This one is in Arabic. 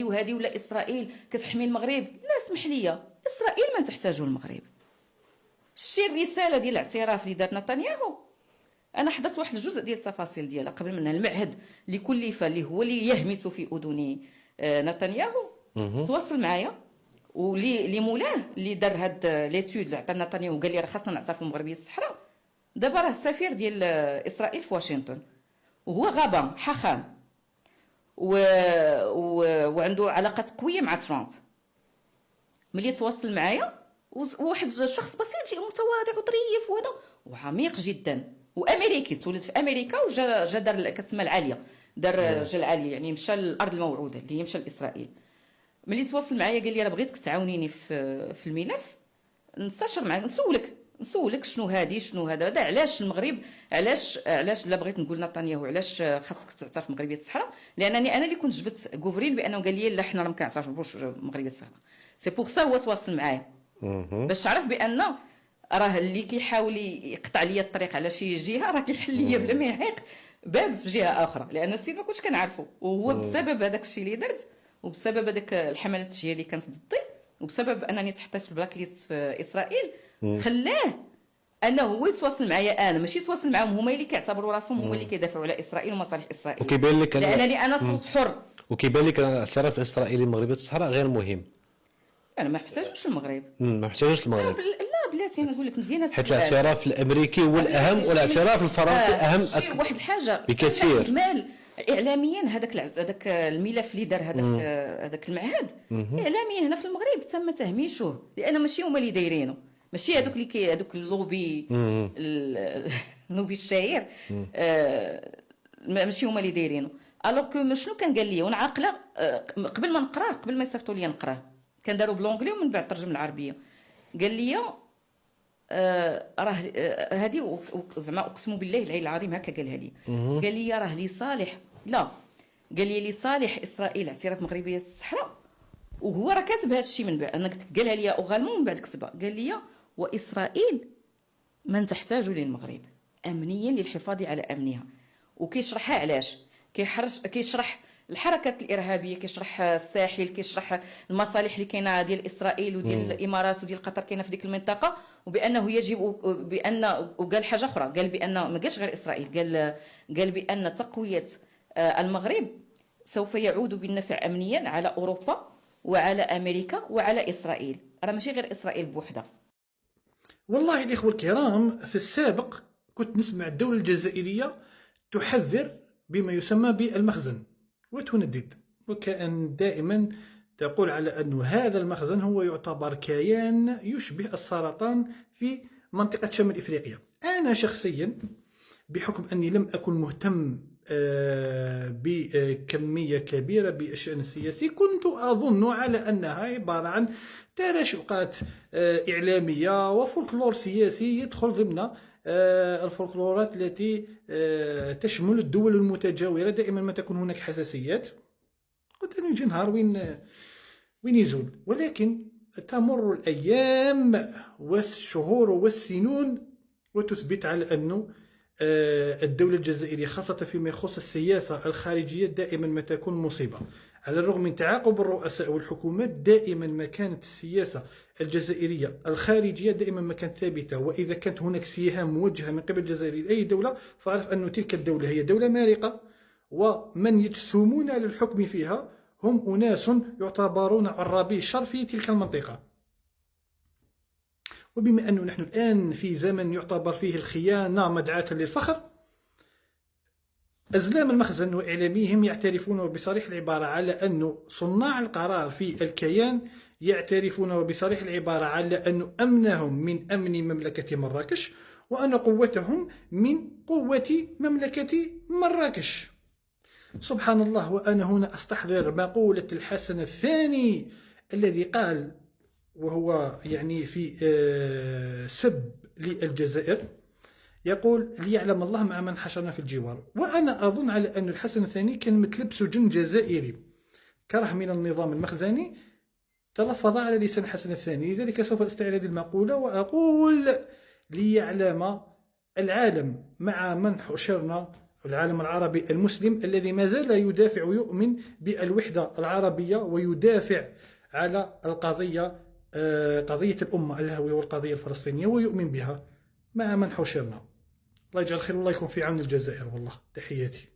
وهذه ولا اسرائيل كتحمي المغرب. لا اسمح لي، اسرائيل ما تحتاج المغرب. شتي الرساله ديال الاعتراف اللي دار نتنياهو، انا حضرت واحد الجزء ديال التفاصيل ديالها قبل منها. المعهد اللي كلف اللي هو اللي يهمس في اذن نتنياهو تواصل معايا، واللي مولاه اللي دار هاد ليتود اللي عطى نتنياهو قال لي راه خاصنا نعترفوا مغربيه الصحراء. دابا راه السفير ديال اسرائيل في واشنطن، وهو غابه حاخام وعنده علاقات قويه مع ترامب. ملي تواصل معايا وواحد الشخص بسيط متواضع وظريف وهذا وعميق جدا وامريكي، تولد في امريكا وجا دار كتسمى العاليه، دار جا العاليه يعني مشى للارض الموعوده اللي هي مشى لاسرائيل. ملي تواصل معايا قال لي انا بغيتك تعاونيني في الملف، نستشر معاك، نسولك شنو هادي شنو هذا علاش المغرب، علاش لا بغيت نقول نتنياهو علاش خاصك تعترف مغربيه الصحراء. لانني انا اللي كنت جبت غوفرين بانه قال لي لا حنا راه ما كنعترفوش مغربيه الصحراء. سي بوغ سا هو تواصل معايا باش تعرف بان راه اللي كيحاول يقطع لي الطريق على شي جهه راه كيحل لي بلا ما يعيق باب في جهه اخرى، لان السيد ما كنتش كنعرفه. وهو بسبب هذاك الشيء اللي درت وبسبب هذاك الحملات التشهيريه اللي كانت ضدي وبسبب انني تحطيت في البلاك ليست في اسرائيل خلاه انه هو يتواصل معايا، انا ماشي يتواصل معاهم هما اللي كيعتبروا راسهم هما اللي كيدافعوا على اسرائيل ومصالح اسرائيل. وكيبان لك لانني انا صوت حر، وكيبان لك الاعتراف الاسرائيلي لمغربيه الصحراء غير مهم. انا ما محتاجوش المغرب، ما محتاجوش المغرب. لا بلاتي انا نقول لك مزيانه، حيت الاعتراف الامريكي هو الاهم والاعتراف الفرنسي اهم واحد الحاجه بكثير. اجمال اعلاميا هذاك الملف اللي دار هذاك المعهد اعلاميا هنا في المغرب تم تهميشه، لان ماشي هما اللي دايرينه، ماشي هذوك اللي هذوك اللوبي اللوبي الشهير ماشي هما اللي دايرينه. الوغ كو شنو كان قال لي وانا عاقله قبل ما نقراه، قبل ما يصيفطوا لي نقراه، كان داروا بلونجلي ومن بعد ترجم العربيه. قال لي راه هذه زعما اقسم بالله العلي العظيم هكا قالها لي. قال لي راه لصالح، لا قال لي لصالح اسرائيل اعتراف مغربيه الصحراء، وهو راه كاتب هذا الشيء من بعد، انا قالها لي اوغالمون من بعد كتبها. قال لي واسرائيل من تحتاج للمغرب امنيا للحفاظ على امنها، وكيشرحها علاش كيشرح الحركات الارهابيه، كيشرح الساحل، كيشرح المصالح اللي كاينه ديال اسرائيل وديال الامارات وديال قطر كاينه في ديك المنطقه، وبانه يجب بان، وقال حاجه اخرى، قال بان ما قالش غير اسرائيل، قال بان تقويه المغرب سوف يعود بالنفع امنيا على اوروبا وعلى امريكا وعلى اسرائيل، راه ماشي غير اسرائيل بوحدها. والله الإخوة الكرام، في السابق كنت نسمع الدولة الجزائرية تحذر بما يسمى بالمخزن وتندد، وكأن دائما تقول على أن هذا المخزن هو يعتبر كيان يشبه السرطان في منطقة شمال إفريقيا. أنا شخصيا بحكم أني لم أكن مهتم بكمية كبيرة بالشأن السياسي، كنت أظن على أنها عبارة عن تراشقات إعلامية وفولكلور سياسي يدخل ضمن الفولكلورات التي تشمل الدول المتجاورة. دائما ما تكون هناك حساسيات، قلت أنه يجي نهار وين يزول. ولكن تمر الأيام والشهور والسنون وتثبت على أنه الدولة الجزائرية خاصة فيما يخص السياسة الخارجية دائما ما تكون مصيبة. على الرغم من تعاقب الرؤساء والحكومات، دائما ما كانت السياسة الجزائرية الخارجية دائما ما كانت ثابتة، وإذا كانت هناك سهام موجهة من قبل الجزائر لأي دولة فاعرف أن تلك الدولة هي دولة مارقة، ومن يجثمون على الحكم فيها هم أناس يعتبرون عرابي الشر في تلك المنطقة. وبما أنه نحن الآن في زمن يعتبر فيه الخيانة مدعاة للفخر، أزلام المخزن وإعلاميهم يعترفون بصريح العبارة على أن صناع القرار في الكيان يعترفون بصريح العبارة على أن أمنهم من أمن مملكة مراكش، وأن قوتهم من قوة مملكة مراكش. سبحان الله. وأنا هنا أستحضر مقولة الحسن الثاني الذي قال، وهو يعني في سب للجزائر، يقول ليعلم الله مع من حشرنا في الجوار. وأنا أظن على أن الحسن الثاني كان متلب سجن جزائري كره من النظام المخزني تلفظ على لسان الحسن الثاني. لذلك سوف أستعير هذه المقولة وأقول ليعلم العالم مع من حشرنا والعالم العربي المسلم الذي ما زال يدافع ويؤمن بالوحدة العربية ويدافع على القضية، قضية الأمة الهوية والقضية الفلسطينية، ويؤمن بها مع من حوشرنا. الله يجعل خير والله يكون في عون الجزائر. والله تحياتي.